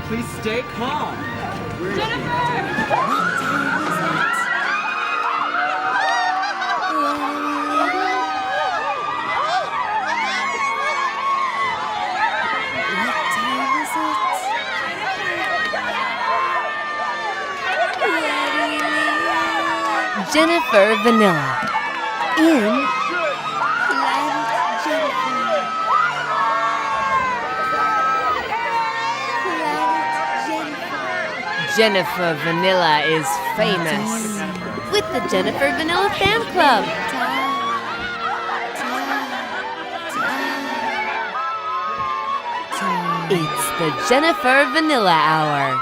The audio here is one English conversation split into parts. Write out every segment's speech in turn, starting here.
Please stay calm. Jennifer Vanilla in Jennifer Vanilla is famous with the Jennifer Vanilla Fan Club. It's the Jennifer Vanilla Hour.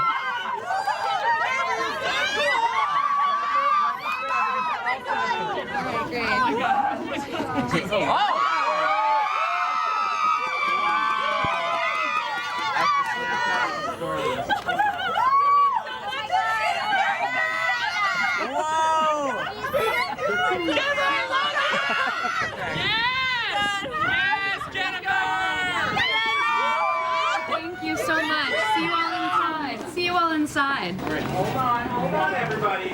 Inside. All right, hold on, everybody.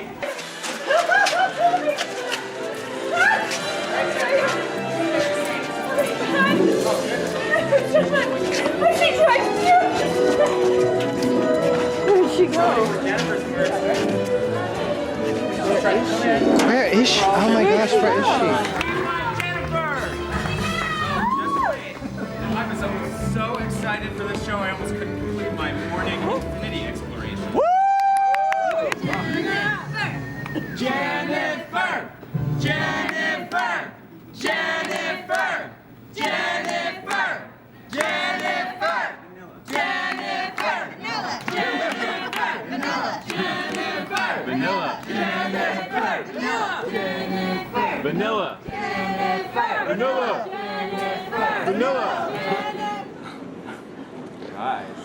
Where did she go? Where is she? Oh my gosh, where is she? I was so excited for this show, I almost couldn't complete my morning infinity exploration. Jennifer! Jennifer! Jennifer! Jennifer! Jennifer! Jennifer! Jennifer! Vanilla! Jennifer! Vanilla! Jennifer! Vanilla! Vanilla! Vanilla! Vanilla! Guys.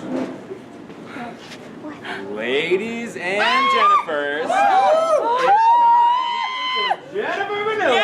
Ladies and Jennifers, it's time for Jennifer Vanilla.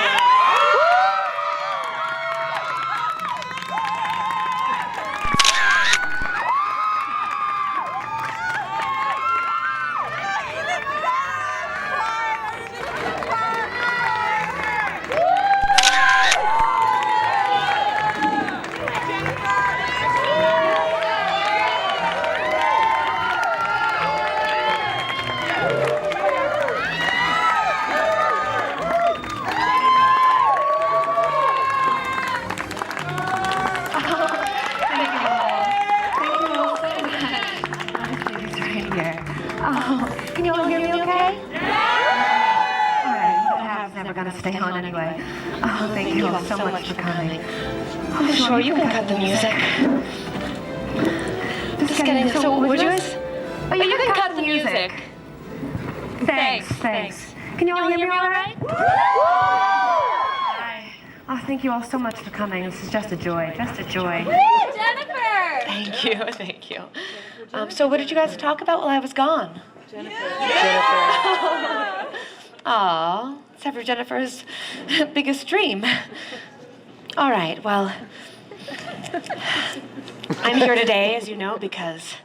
Can you all hear me okay? Yeah! All right, perhaps never going to stay on anyway. Oh, thank you all so much for coming. Oh, sure, you can cut the music. This is getting so arduous. Oh, you can cut the music. Thanks. Can you all hear me all right? Oh, thank you all so much for coming. This is just a joy, Jennifer! Thank you. So what did you guys talk about while I was gone? Jennifer. Aw, except for Jennifer's biggest dream. All right, well, I'm here today, as you know, because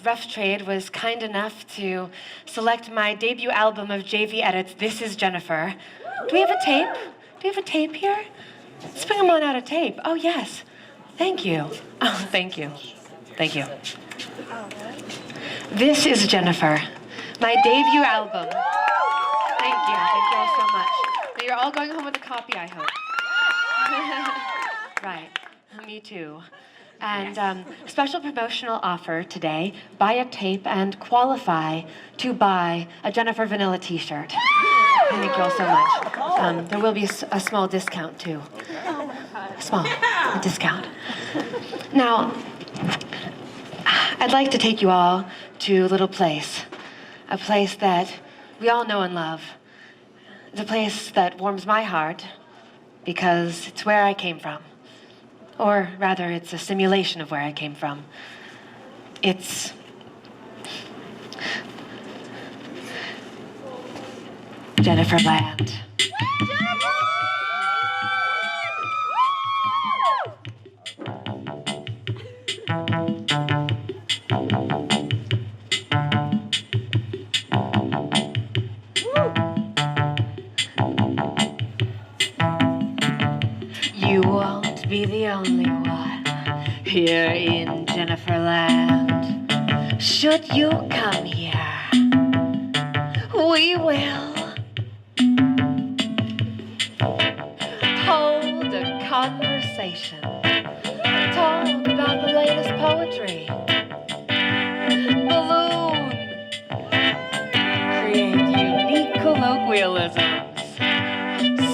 Rough Trade was kind enough to select my debut album of JV edits, This Is Jennifer. Do we have a tape? Do we have a tape here? Let's bring them on out of tape. Oh, yes. Thank you. Oh, thank you. This is Jennifer, my debut album. Thank you all so much. Now you're all going home with a copy, I hope. Right, me too. And special promotional offer today, buy a tape and qualify to buy a Jennifer Vanilla t-shirt. Thank you all so much. There will be a small discount too. A small discount. Now, I'd like to take you all to a little place. A place that we all know and love. It's a place that warms my heart because it's where I came from. Or rather, it's a simulation of where I came from. It's Jenniferland. here in Jenniferland. Should you come here, we will hold a conversation, talk about the latest poetry, balloon, create unique colloquialisms,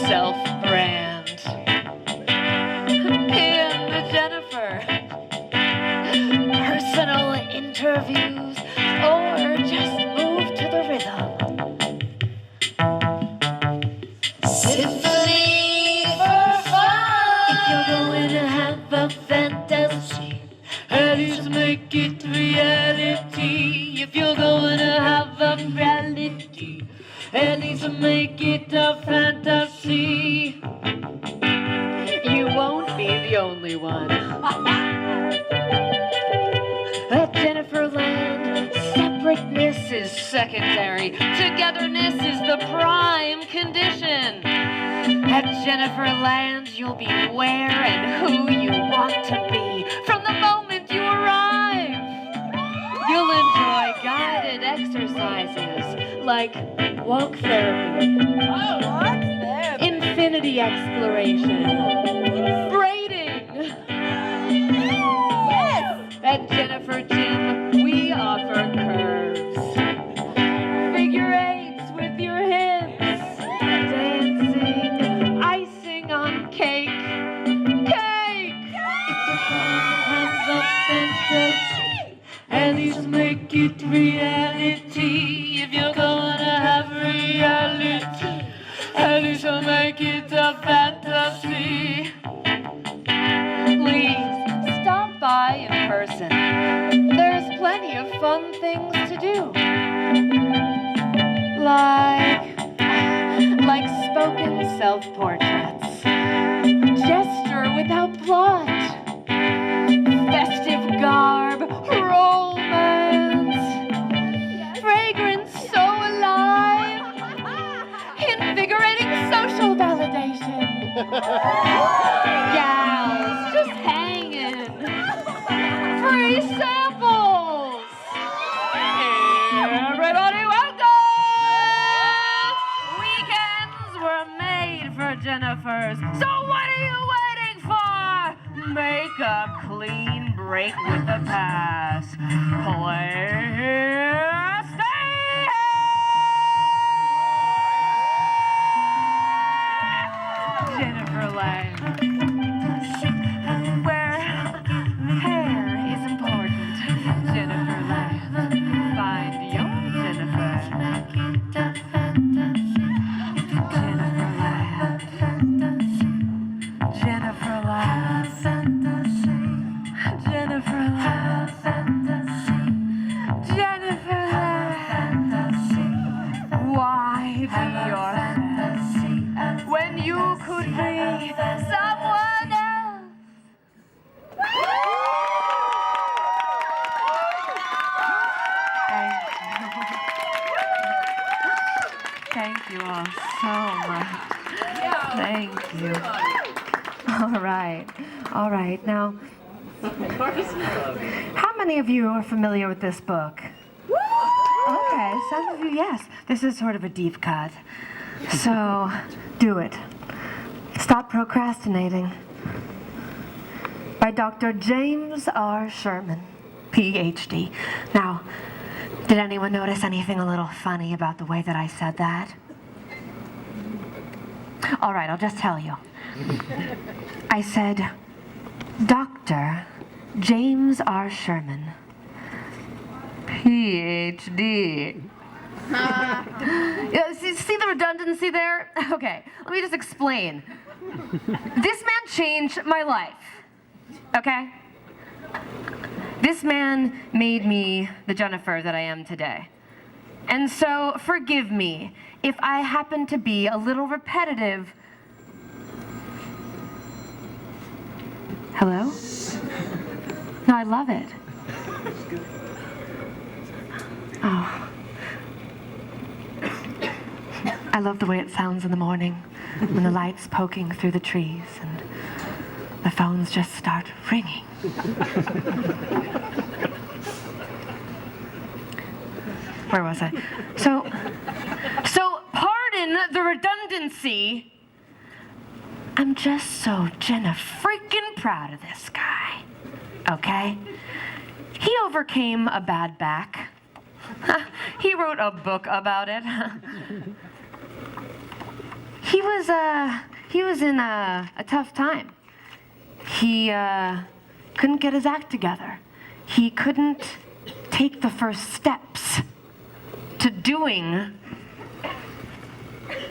self-brand, pin the Jennifer, personal interviews, or just move to the rhythm. Symphony for fun. If you're going to have a fantasy, at least make it reality. If you're going to have a reality, at least make it a fantasy. You won't be the only one. At Jenniferland, separateness is secondary. Togetherness is the prime condition. At Jenniferland, you'll be where and who you want to be from the moment you arrive. You'll enjoy guided exercises like walk therapy, infinity exploration, braiding. At Jennifer Gym, we offer curves, figure eights with your hips, dancing, icing on cake, cake. Have a fantasy, at least make it reality. If you're gonna have reality, at least make it a fantasy. Please stop by in person. There's plenty of fun things to do. Like spoken self-portraits, gesture without plot, festive garb, romance, fragrance so alive, invigorating social validation. Gals just hanging, free samples. Everybody welcome! Weekends were made for Jennifers, so what are you waiting for? Make a clean break with the past. Play here, stay here! Jenniferland, where hair is important. Jenniferland, find your Jennifer. Jenniferland, Jenniferland, Jenniferland. Why be yourself when you could be someone else? Thank you all so much. Thank you. All right. Now, how many of you are familiar with this book? Okay, some of you, yes. This is sort of a deep cut. So, do it. Stop procrastinating. By Dr. James R. Sherman, PhD. Now, did anyone notice anything a little funny about the way that I said that? All right, I'll just tell you. I said, Dr. James R. Sherman, PhD. See the redundancy there? Okay, let me just explain. This man changed my life, okay? This man made me the Jennifer that I am today. And so forgive me if I happen to be a little repetitive. Hello? No, I love it. Oh. I love the way it sounds in the morning when the light's poking through the trees and the phones just start ringing. Where was I? So pardon the redundancy. I'm just so Jennifreaking proud of this guy. Okay? He overcame a bad back. He wrote a book about it. He was in a tough time. He couldn't get his act together. He couldn't take the first steps to doing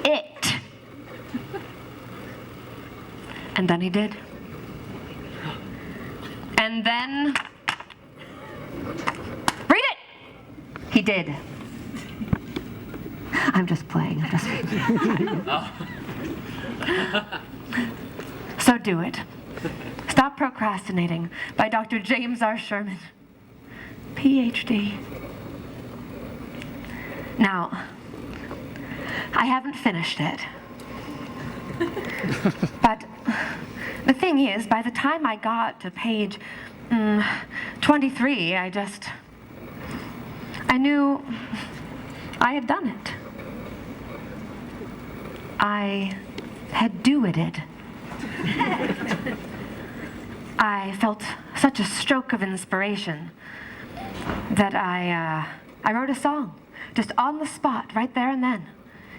it. And then he did. And then, read it! He did. I'm just playing. So do it. Stop Procrastinating by Dr. James R. Sherman, PhD. Now, I haven't finished it. But the thing is, by the time I got to page 23, I knew I had done it. I had do-it. I felt such a stroke of inspiration that I wrote a song, just on the spot, right there and then,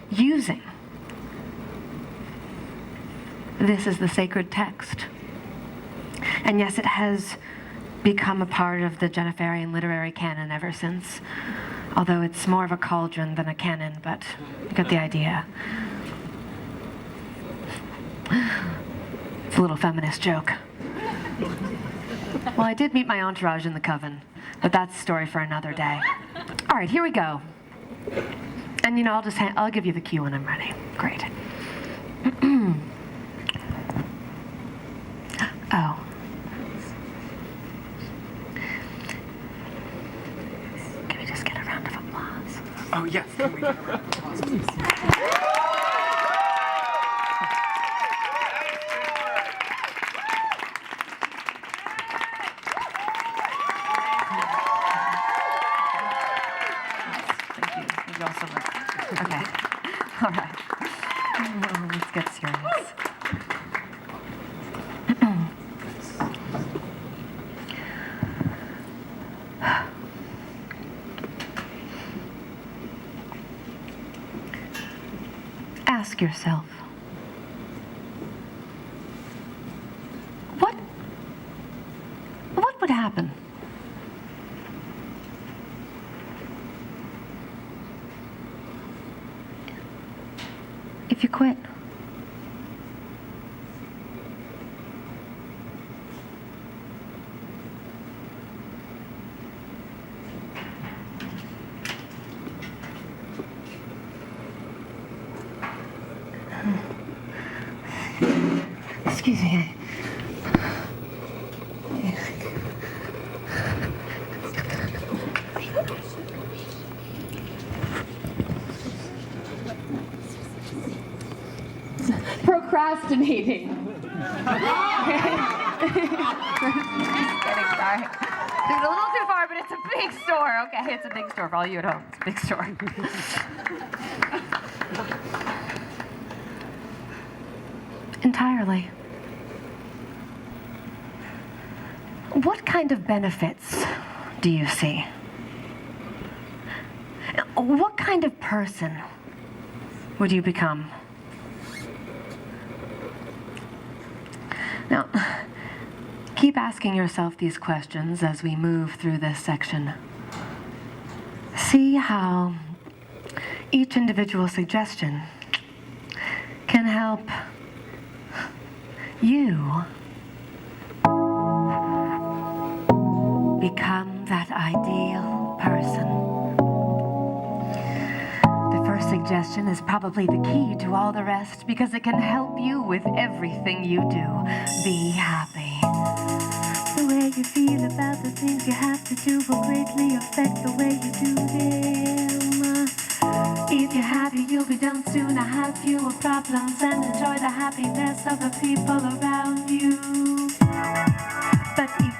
using this is the sacred text. And yes, it has become a part of the Jenniferian literary canon ever since, although it's more of a cauldron than a canon, but you get the idea. It's a little feminist joke. Well, I did meet my entourage in the coven, but that's a story for another day. All right, here we go. And I'll give you the cue when I'm ready. Great. Oh. Can we just get a round of applause? Oh, yes. Can we get a round of applause, please? Thank you all so much. Okay. All right. Let's get serious. Ask yourself, what would happen if you quit? Excuse me. Procrastinating. Sorry. It's a little too far, but it's a big store. Okay, it's a big store for all you at home. It's a big store. Entirely. What kind of benefits do you see? What kind of person would you become? Now, keep asking yourself these questions as we move through this section. See how each individual suggestion can help you become that ideal person. The first suggestion is probably the key to all the rest because it can help you with everything you do. Be happy. The way you feel about the things you have to do will greatly affect the way you do them. If you're happy, you'll be done sooner, have fewer problems, and enjoy the happiness of the people around you.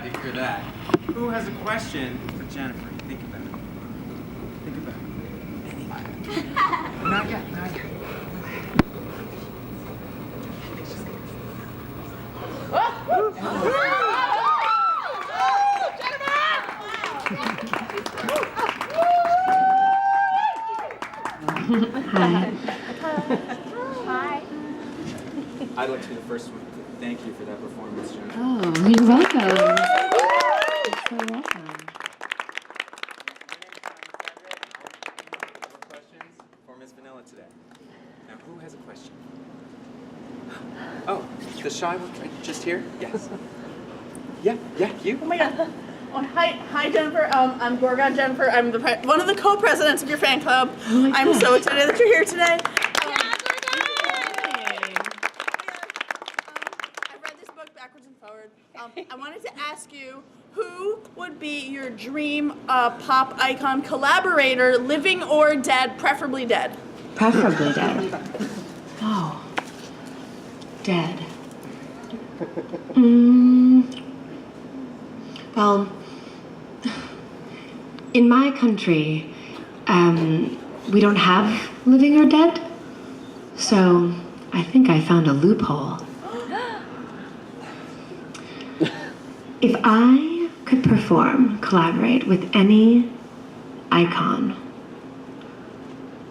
glad to hear that. Who has a question for Jennifer? Think about it. Think about it. Not yet, not yet. Hi. I'd like to be the first one to thank you for that performance, Jennifer. Oh, you're welcome. You're so welcome. Questions for Miss Vanilla today. Now, who has a question? Oh, the shy one right just here? Yes. Yeah, you. Oh my God. Oh, hi, Jennifer. I'm Gorgon Jennifer. I'm one of the co-presidents of your fan club. Oh I'm so excited that you're here today. I've read this book backwards and forward. I wanted to ask you, who would be your dream pop icon collaborator, living or dead, preferably dead? Preferably dead. Oh. Dead. Well, in my country, we don't have living or dead, so I think I found a loophole. If I could collaborate with any icon,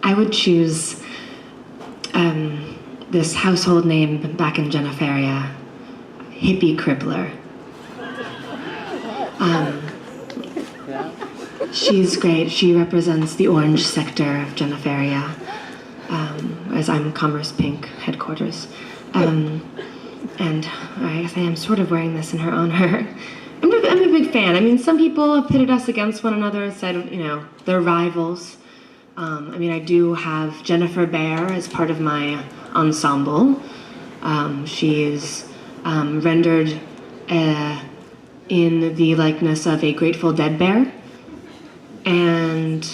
I would choose this household name back in Jenniferia, Hippie Crippler. She's great. She represents the orange sector of Jenniferia, as I'm Commerce Pink headquarters. And I guess I am sort of wearing this in her honor. I'm a big fan. I mean, some people have pitted us against one another and said, they're rivals. I do have Jennifer Bear as part of my ensemble. She is rendered in the likeness of a Grateful Dead bear. And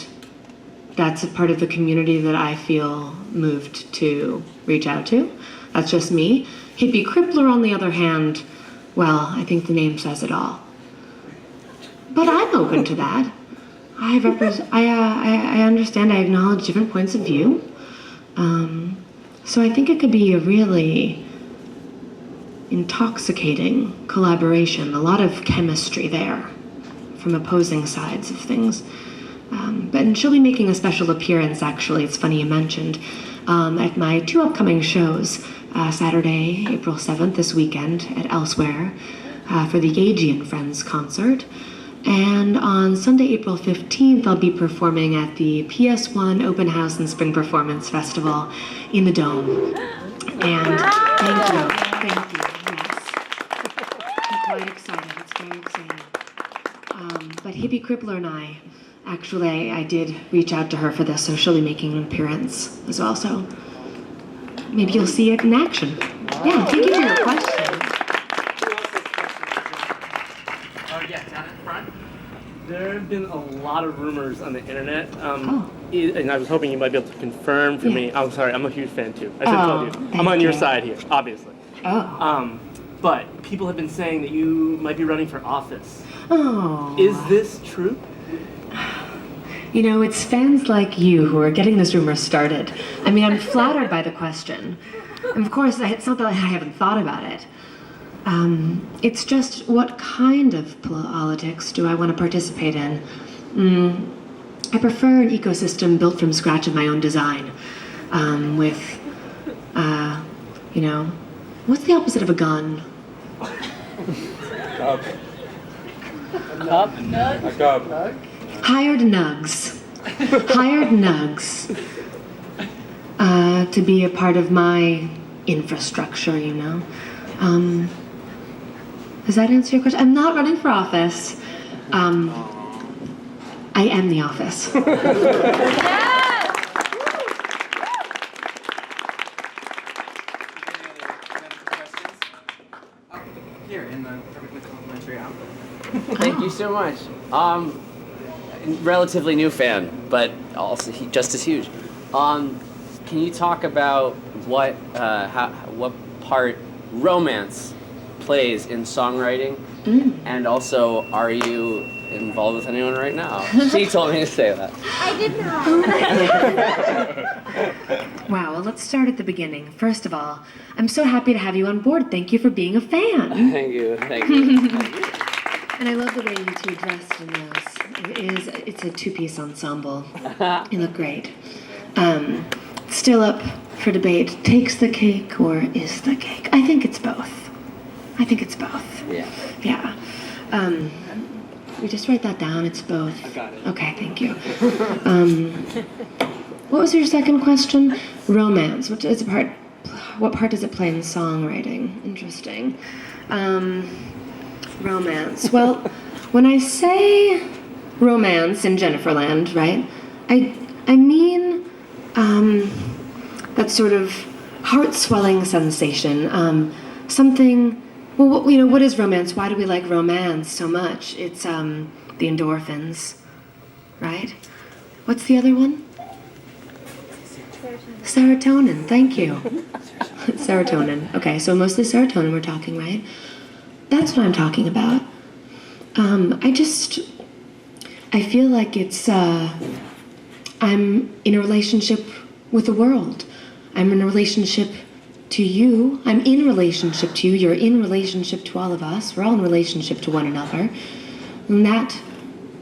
that's a part of the community that I feel moved to reach out to. That's just me. Hippie Crippler, on the other hand, well, I think the name says it all. But I'm open to that. I understand, I acknowledge different points of view. So I think it could be a really intoxicating collaboration, a lot of chemistry there from opposing sides of things. And she'll be making a special appearance, actually, it's funny you mentioned, at my 2 upcoming shows, Saturday, April 7th, this weekend, at Elsewhere, for the Agee and Friends concert. And on Sunday, April 15th, I'll be performing at the PS1 Open House and Spring Performance Festival in the Dome. And thank you, yes. I'm quite excited, it's very exciting. But Hippie Crippler and I did reach out to her for this, so she'll be making an appearance as well, so maybe you'll see it in action. Yeah, thank you for your question. Oh, yeah, down in front. There have been a lot of rumors on the internet, and I was hoping you might be able to confirm for me. I'm sorry, I'm a huge fan too. I should have told you. I'm on your side here, obviously. But people have been saying that you might be running for office. Oh. Is this true? It's fans like you who are getting this rumor started. I'm flattered by the question. And of course, it's not that I haven't thought about it. It's just, what kind of politics do I want to participate in? I prefer an ecosystem built from scratch of my own design. What's the opposite of a gun? Cub. A cub? A cub. Hired nugs. Hired nugs. To be a part of my infrastructure, Does that answer your question? I'm not running for office. I am the office. Here, in the perfectly complimentary outfit. Thank you so much. Relatively new fan, but also just as huge. Can you talk about what part romance plays in songwriting? And also, are you involved with anyone right now? She told me to say that. I did not. Wow, well, let's start at the beginning. First of all, I'm so happy to have you on board. Thank you for being a fan. Thank you. Thank you. Thank you. And I love the way you two dressed in those. It's a two-piece ensemble. You look great. Still up for debate. Takes the cake or is the cake? I think it's both. I think it's both. Yeah. Yeah. We just write that down. It's both. I got it. Okay, thank you. What was your second question? Romance. What part does it play in songwriting? Interesting. Romance. Well, when I say romance in Jenniferland, right, I mean that sort of heart-swelling sensation. Something. Well, what is romance? Why do we like romance so much? It's the endorphins, right? What's the other one? Serotonin. Thank you. Serotonin. Okay, so mostly serotonin we're talking, right? That's what I'm talking about. I feel like it's, I'm in a relationship with the world. I'm in a relationship to you. I'm in relationship to you. You're in relationship to all of us. We're all in relationship to one another. And that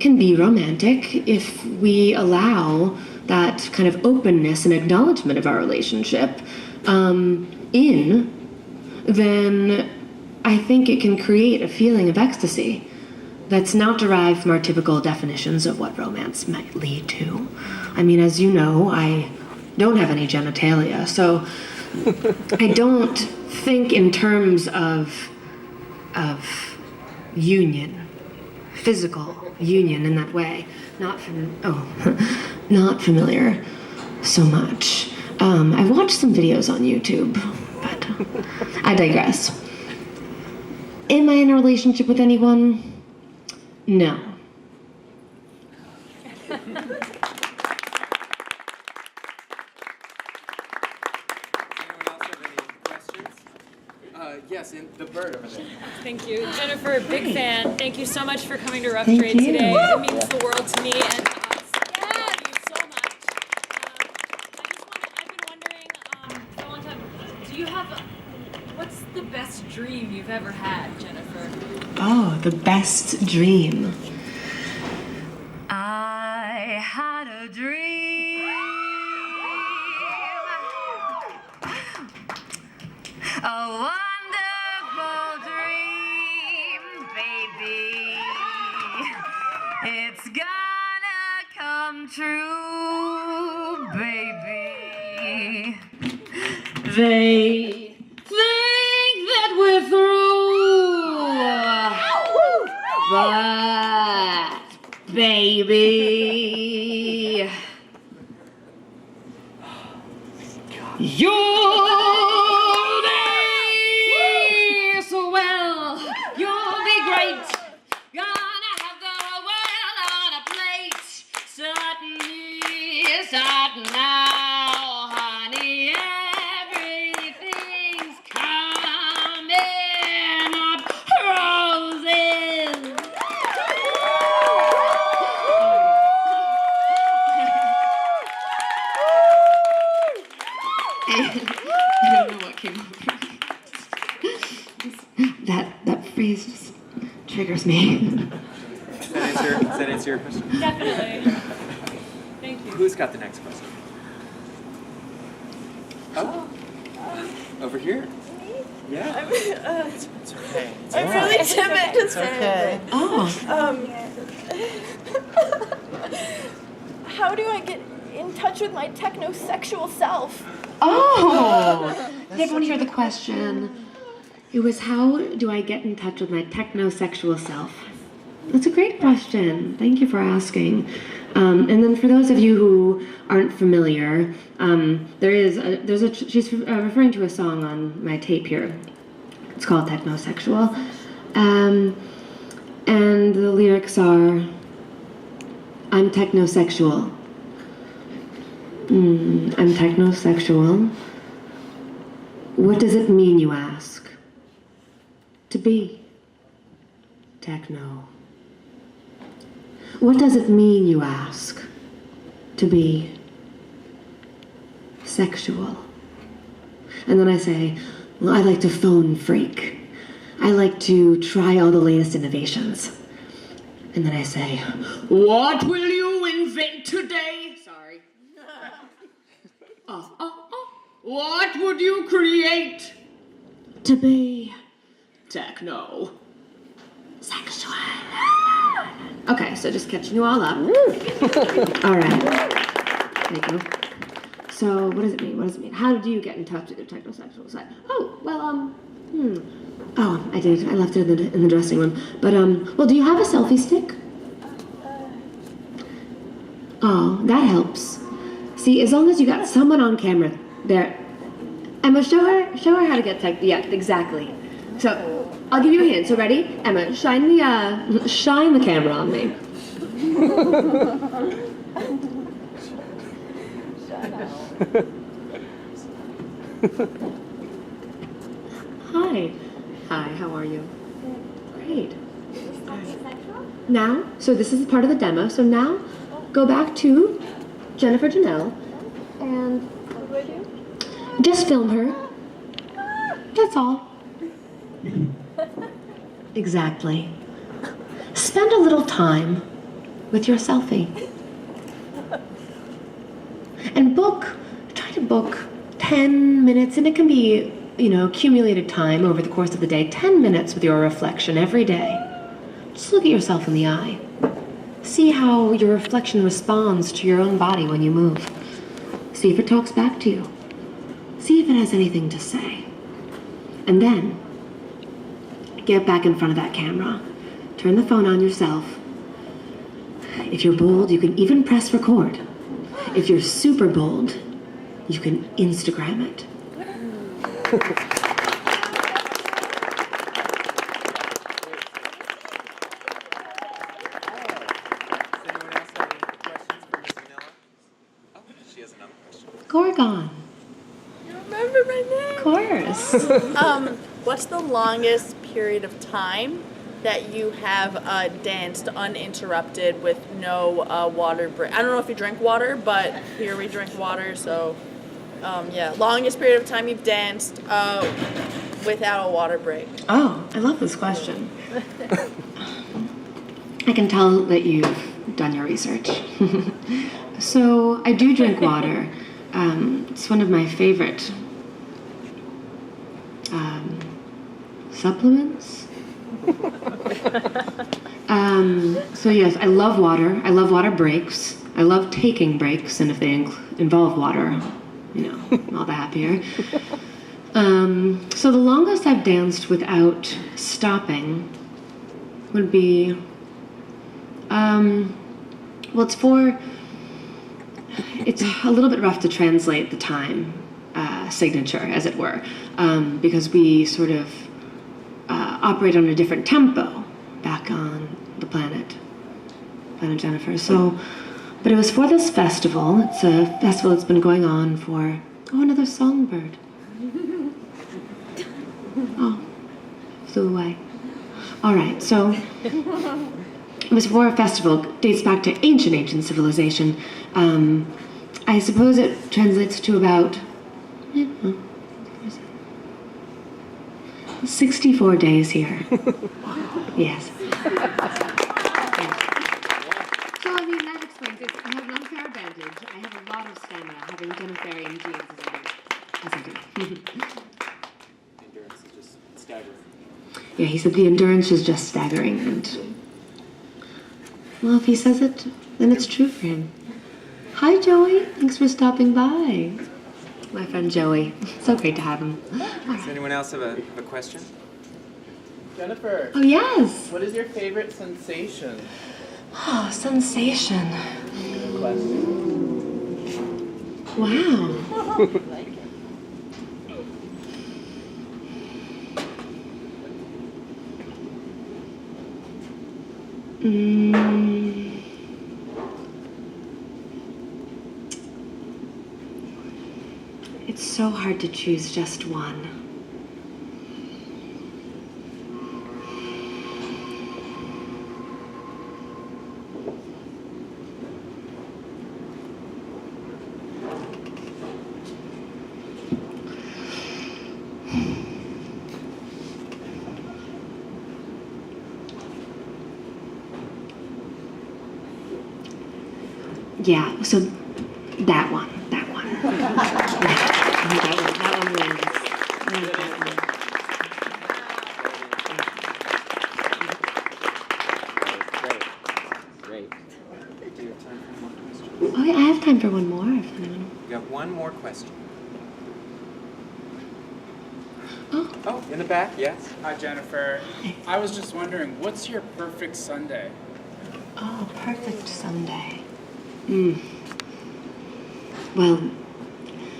can be romantic if we allow that kind of openness and acknowledgement of our relationship then I think it can create a feeling of ecstasy that's not derived from our typical definitions of what romance might lead to. I mean, as you know, I don't have any genitalia, so I don't think in terms of union, physical union in that way. Not familiar so much. I've watched some videos on YouTube, but I digress. Am I in a relationship with anyone? No. Yes, in the bird over there. Thank you. Jennifer, big fan. Thank you so much for coming to Rough Thank Trade you. today. It means the world to me and to us. Thank you so much. I've been wondering for a long time, what's the best dream you've ever had, Jennifer? Oh, the best dream. I had a dream. A wonderful dream, baby. It's gonna come true, baby. They think that we're through, but baby, you'll be so well, you'll be great, gonna have the world on a plate, certain now, honey, everything's coming up roses. I don't know what came over me. That phrase just triggers me. Does that answer your question? Definitely. Thank you. Who's got the next question? Oh. Over here. Yeah. It's okay. It's I'm really timid to say. Oh. How do I get in touch with my techno-sexual self? Oh! Did everyone hear the question? It was, how do I get in touch with my techno-sexual self? That's a great question. Thank you for asking. And then for those of you who aren't familiar, she's referring to a song on my tape here. It's called Technosexual. And the lyrics are, I'm technosexual. I'm technosexual. What does it mean, you ask? To be. Techno. What does it mean, you ask? To be sexual. And then I say, well, I like to phone freak. I like to try all the latest innovations. And then I say, what will you invent today? Sorry. What would you create? To be techno. Sexual. Okay, so just catching you all up. All right. Thank you. So, what does it mean? What does it mean? How do you get in touch with your technosexual side? Oh, well, Oh, I did. I left it in the dressing room. But, well, do you have a selfie stick? Oh, that helps. See, as long as you got someone on camera there. Emma, show her how to get tech. Yeah, exactly. So, I'll give you a hint. So, ready? Emma, shine the camera on me. Hi. Hi, how are you? Great. Now, so this is part of the demo. So now, go back to Jennifer Janelle and just film her. That's all. Exactly. Spend a little time with your selfie. And try to book 10 minutes, and it can be, accumulated time over the course of the day, 10 minutes with your reflection every day. Just look at yourself in the eye. See how your reflection responds to your own body when you move. See if it talks back to you. See if it has anything to say. And then, get back in front of that camera. Turn the phone on yourself. If you're bold, you can even press record. If you're super bold, you can Instagram it. Does anyone else have any questions for Miss Vanilla? Oh, she has another question. Gorgon. You remember my name? Of course. What's the longest period of time that you have danced uninterrupted with no water break? I don't know if you drink water, but here we drink water, so yeah. Longest period of time you've danced without a water break. Oh, I love this question. I can tell that you've done your research. So I do drink water. It's one of my favorite supplements. So yes, I love water. I love water breaks. I love taking breaks, and if they involve water, all the happier. So the longest I've danced without stopping would be, well, it's a little bit rough to translate the time signature, as it were, because we sort of operate on a different tempo back on the planet Jennifer. So, but it was for this festival. It's a festival that's been going on for, another songbird. Oh, flew away. All right, so it was for a festival, dates back to ancient civilization. I suppose it translates to about 64 days here. Yes. So, that explains it. I have an unfair advantage. I have a lot of stamina, having Jenniferian genes as I do. Endurance is just staggering. Yeah, he said the endurance is just staggering, and well, if he says it, then it's true for him. Hi, Joey. Thanks for stopping by. My friend Joey. So great to have him. Does anyone else have a question? Jennifer. Oh, yes. What is your favorite sensation? Oh, sensation. Good question. Wow. It's so hard to choose just one. Yeah, so that one. That one wins. Great. Do you have time for one question? Oh, yeah, I have time for one more. If anyone... You got one more question. Oh, In the back, yes. Hi, Jennifer. I was just wondering, what's your perfect Sunday? oh, perfect Sunday. Well,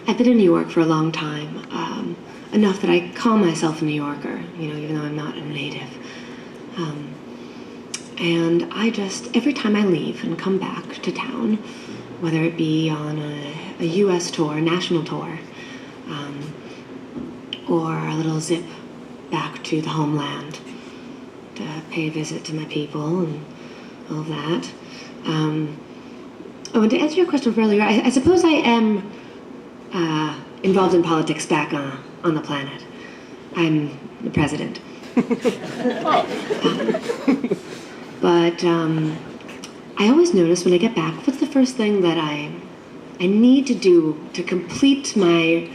I've been in New York for a long time, enough that I call myself a New Yorker, even though I'm not a native. And I just, every time I leave and come back to town, whether it be on a U.S. tour, a national tour, or a little zip back to the homeland to pay a visit to my people and all of that. And to answer your question from earlier, I suppose I am involved in politics back on the planet. I'm the president. But I always notice when I get back, what's the first thing that I need to do to complete my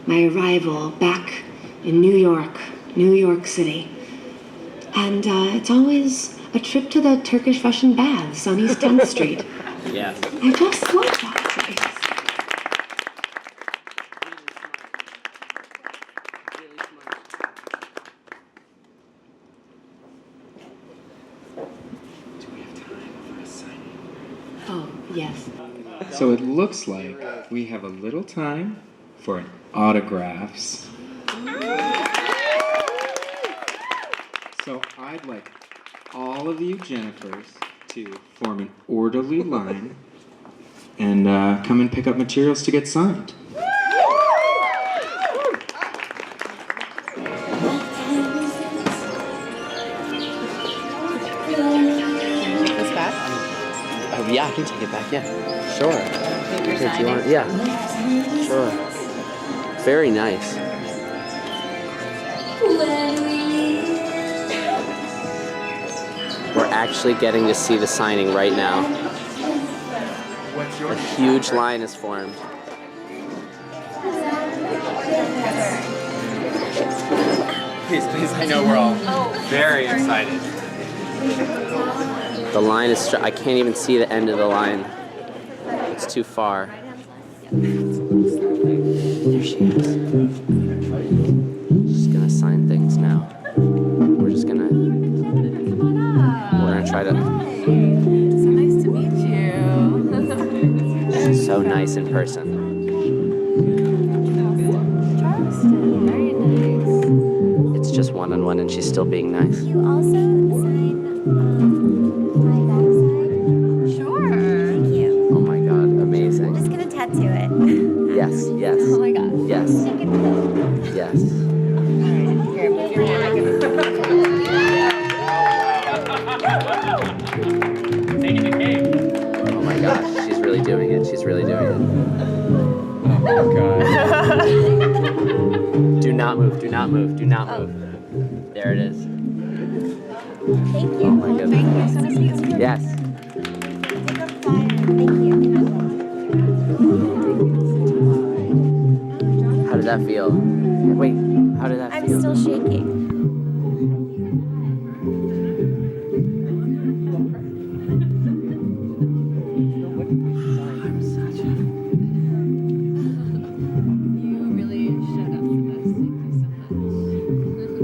arrival back in New York City. And it's always a trip to the Turkish-Russian baths on East 10th Street. Yes. I just love that place. Do we have time for a signing? Oh, yes. So it looks like we have a little time for autographs. So I'd like all of you Jennifers to form an orderly line and come and pick up materials to get signed. Yeah, I can take it back, yeah. Sure. Here, do you want it? Yeah. Sure. Very nice. We're actually getting to see the signing right now. A huge line is formed. Please, I know we're all very excited. The line is, I can't even see the end of the line. It's too far. There she is. She's gonna sign things now. We're gonna try to. So nice to meet you. She's so nice in person. Very nice. It's just one-on-one and she's still being nice. You also sign my backside? Sure. Thank you. Oh my god, amazing. I'm just gonna tattoo it. Yes, yes. Oh my god. Yes. Yes. Here, move your hand. Oh my gosh, she's really doing it. She's really doing it. Oh god. Do not move, do not move, do not move. There it is. Thank you. Oh my goodness. Thank you. So nice to meet you. Yes. Thank you. How did that feel? Wait, how did that feel? I'm still shaking. You really showed up for this. Thank you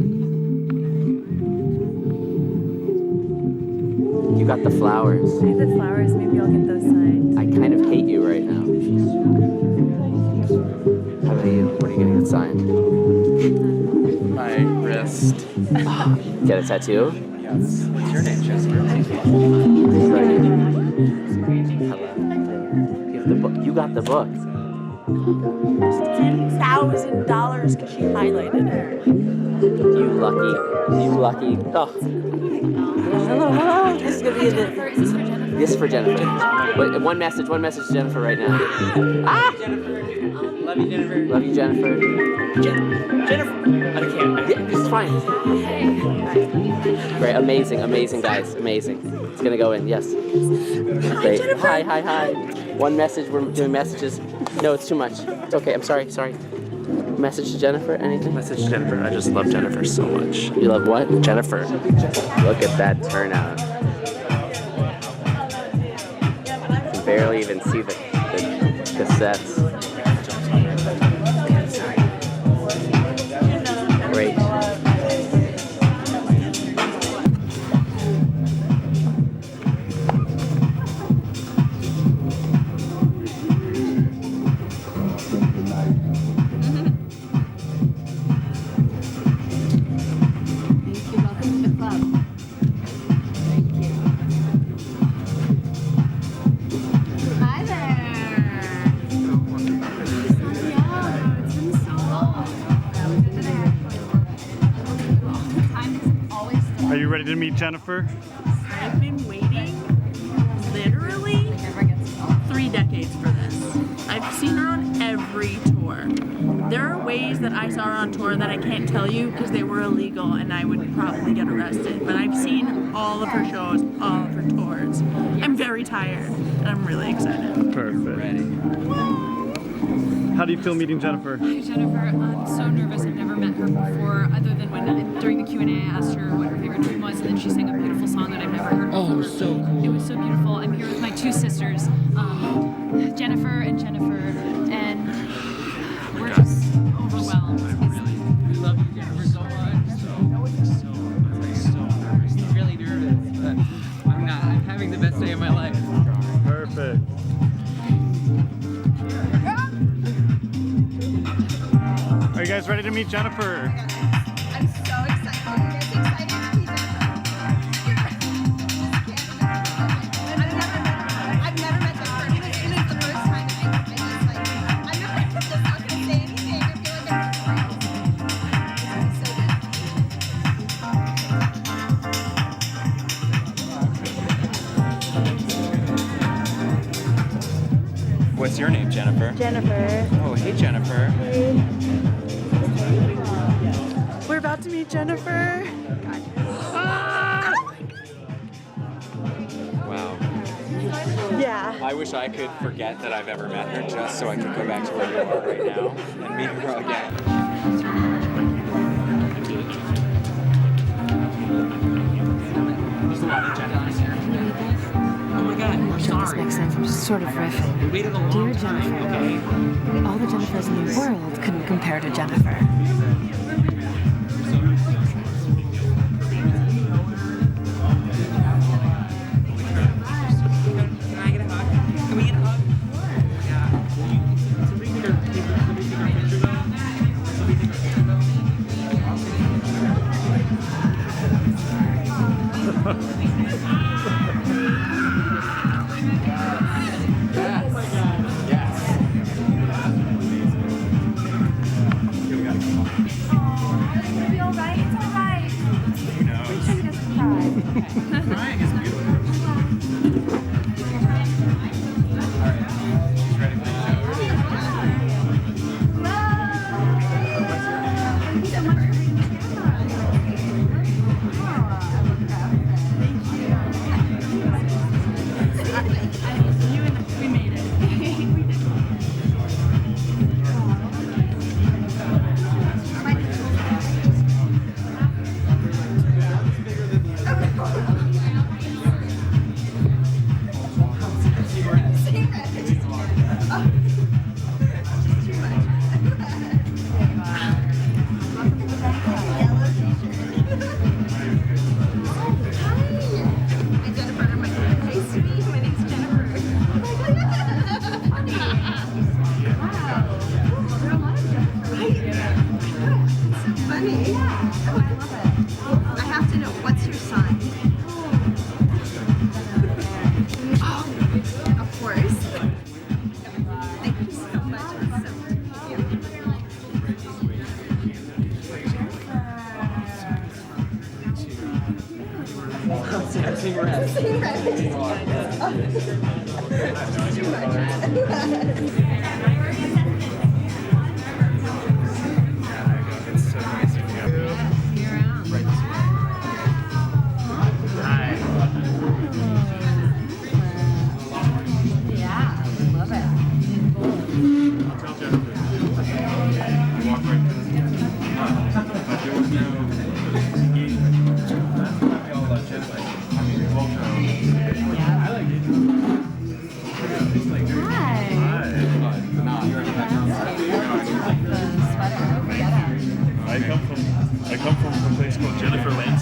so much. You got the flowers. I have the flowers. Maybe I'll get those signed. I kind of hate you right now. How about you? What are you gonna get signed? My wrist. Get a tattoo? Yes. What's your name, Chester? Hello. You have the book. You got the book. $10,000 because she highlighted it. You lucky. You lucky. Oh. Hello. This is gonna be the. This is for Jennifer. Wait, one message to Jennifer right now. Ah! Jennifer. Love you, Jennifer. Love you, Jennifer. Jennifer. I can't. Yeah, this is fine. Great, amazing, guys, amazing. It's gonna go in, yes. Great. Hi. One message, we're doing messages. No, it's too much. It's okay, I'm sorry. Message to Jennifer, anything? Message to Jennifer. I just love Jennifer so much. You love what? Jennifer. Look at that turnout. You can barely even see the cassettes. Great. Are you ready to meet Jennifer? I've been waiting literally 3 decades for this. I've seen her on every tour. There are ways that I saw her on tour that I can't tell you because they were illegal and I would probably get arrested. But I've seen all of her shows, all of her tours. I'm very tired and I'm really excited. Perfect. How do you feel meeting Jennifer? Hi, Jennifer. I'm so nervous. I've never met her before, other than when during the Q&A I asked her what her favorite dream was, and then she sang a beautiful song that I've never heard before. Oh, so cool. It was so beautiful. I'm here with my 2 sisters, Jennifer and Jennifer, and we're just overwhelmed. We love you, Jennifer, so much. I'm really nervous, but I'm not. I'm having the best day of my life. Perfect. Are you guys ready to meet Jennifer? I'm so excited. Are you guys excited to meet I've never met Jennifer. This is the first time I just like, I'm just not going to say anything. I feel like I'm so What's your name, Jennifer? Jennifer. Oh, hey, Jennifer. We're about to meet Jennifer. Wow. Yeah. I wish I could forget that I've ever met her just so I could go back to where you are right now and meet her again. Oh my God, I'm Sure, this sorry. makes sense. I'm just sort of riffing. We waited a long Dear time. Jennifer, Okay. all the Jennifers in the world couldn't compare to Jennifer. Can I get a hug? Can we get a hug? Yeah. Somebody take a picture though. Somebody take a picture I come from a place called Jenniferland.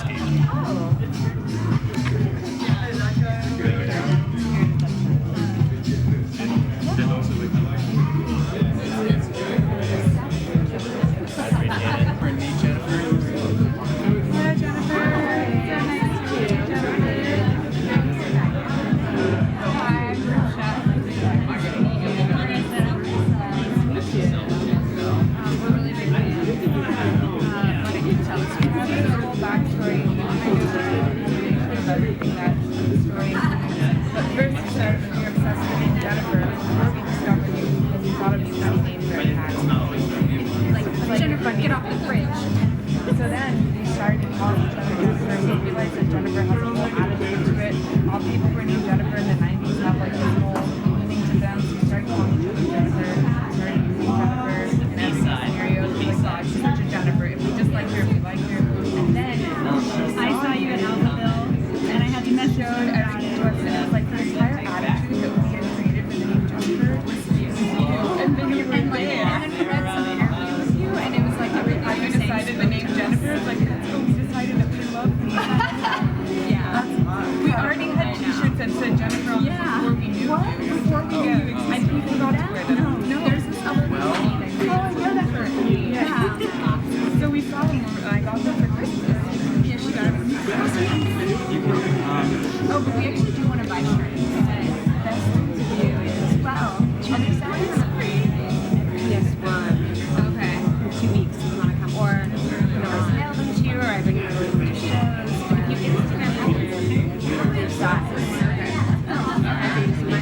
Get off the fridge. So then we started calling each other Jennifer, and we realized that Jennifer has a whole attitude to it. All people who were named Jennifer in the 90s have like this whole meaning to them. So we started calling each other Jennifer, started using Jennifer in every scenario. So like, oh, she's such a Jennifer. If we just like her, we like her. And then I saw you at Alphaville, and I had the message showed around to us, and it was like the entire attitude that we had created for the name Jennifer was you. And then you were like, and then we read some interview with you, and it was like every time you decided the name Jennifer, it's like, so we decided that we loved you. Yeah. We already had t-shirts that said Jennifer on before we knew you. Before we knew you. I didn't even go to it. No, there's this other company that created Jennifer. Yeah. So we saw them, and I got them for Christmas. Yeah, she got them for Christmas. Oh, but we actually do want to buy shirts. Best thing to do is, well, understand yes, okay. In 2 weeks, you want to come, or just mail them to you, or I bring them to the shows, or you can Instagram their size. Okay. I think it's my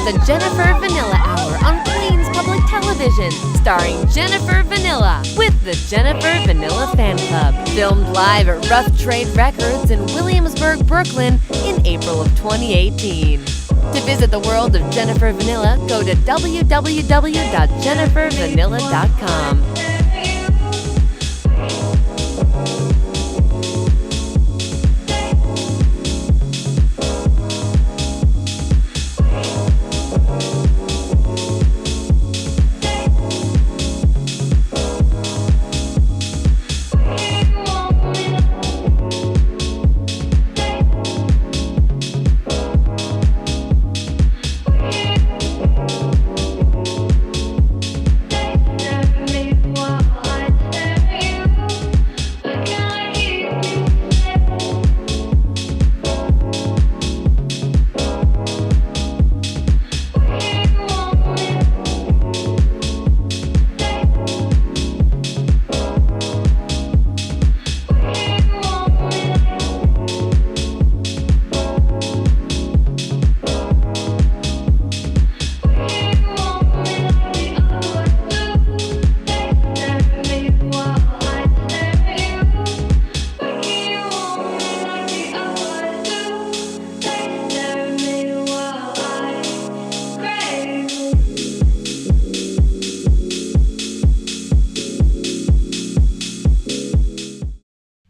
The Jennifer Vanilla Hour on Queens Public Television, starring Jennifer Vanilla with the Jennifer Vanilla Fan Club. Filmed live at Rough Trade Records in Williamsburg, Brooklyn in April of 2018. To visit the world of Jennifer Vanilla, go to www.jennifervanilla.com.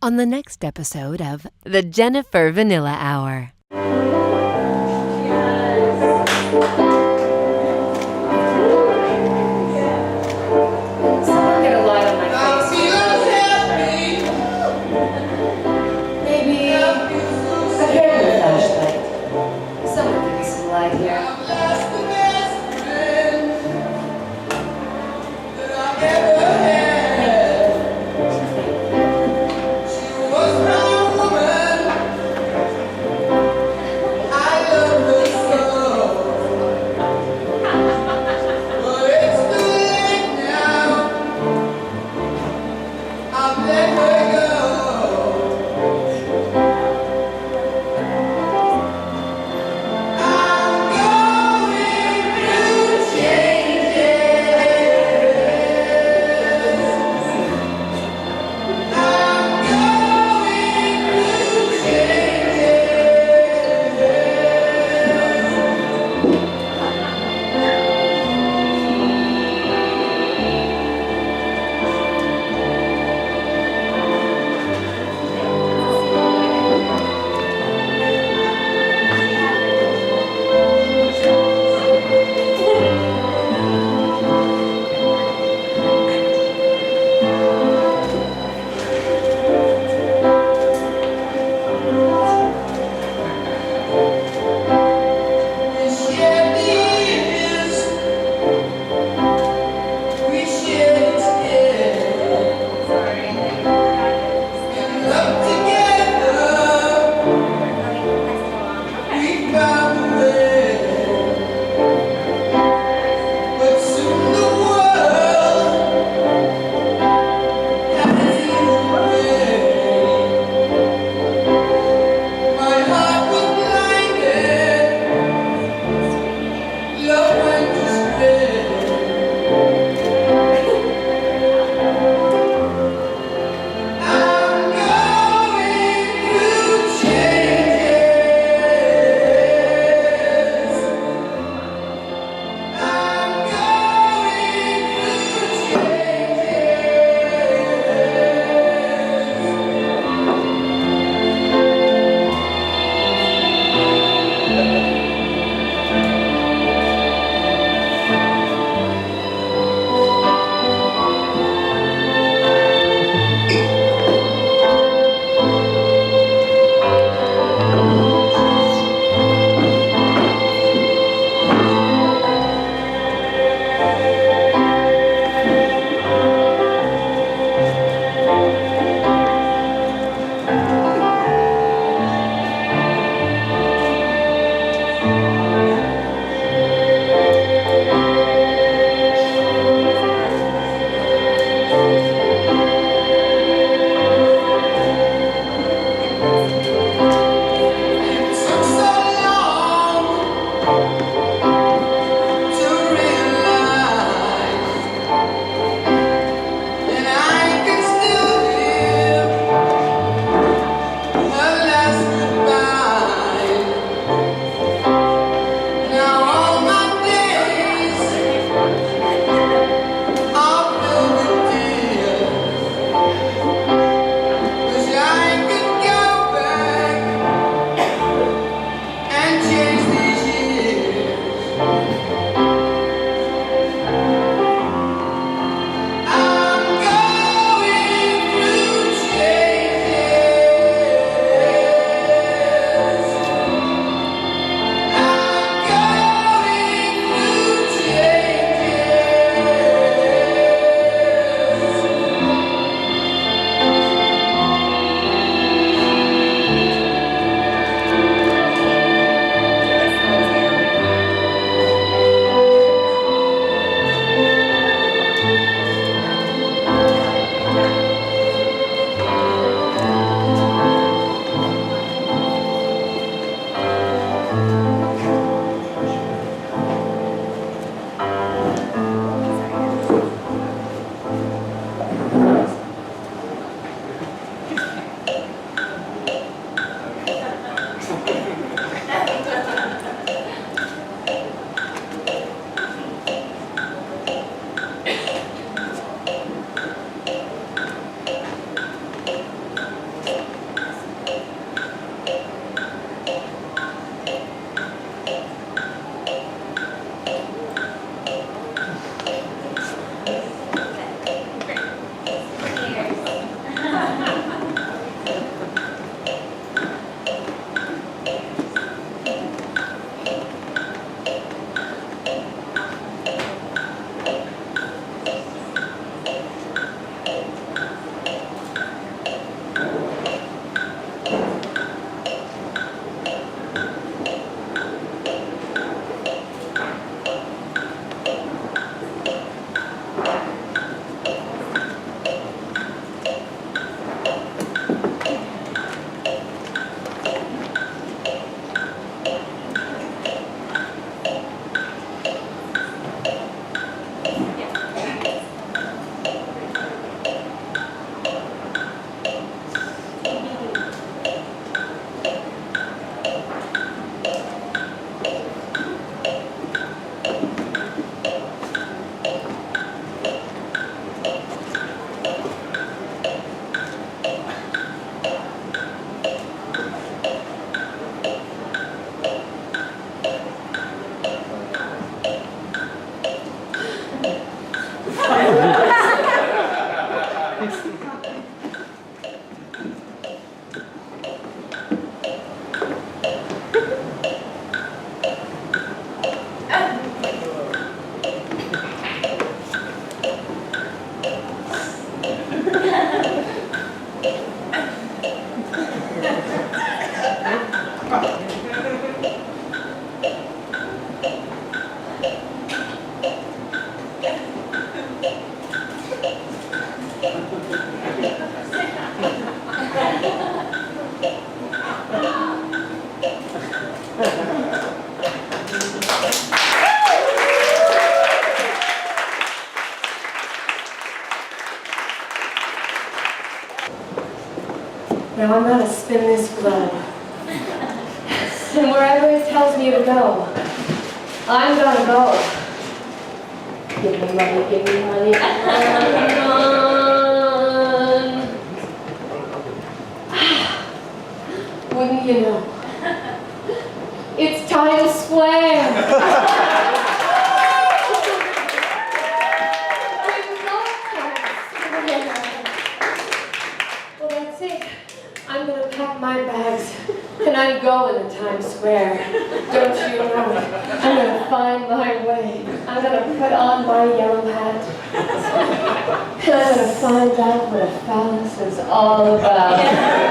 On the next episode of The Jennifer Vanilla Hour. Someone get a light on my face. Maybe a camera flashlight. Someone give me some light here. Now I'm gonna spin this globe. And wherever it tells me to go, I'm gonna go. Give me money, give me money. Wouldn't you know? It's Times Square. Well, that's it. I'm gonna pack my bags and I'm going to Times Square. Don't you know it? I'm gonna find my way. I'm gonna put on my yellow hat. And I'm gonna find out what a phallus is all about.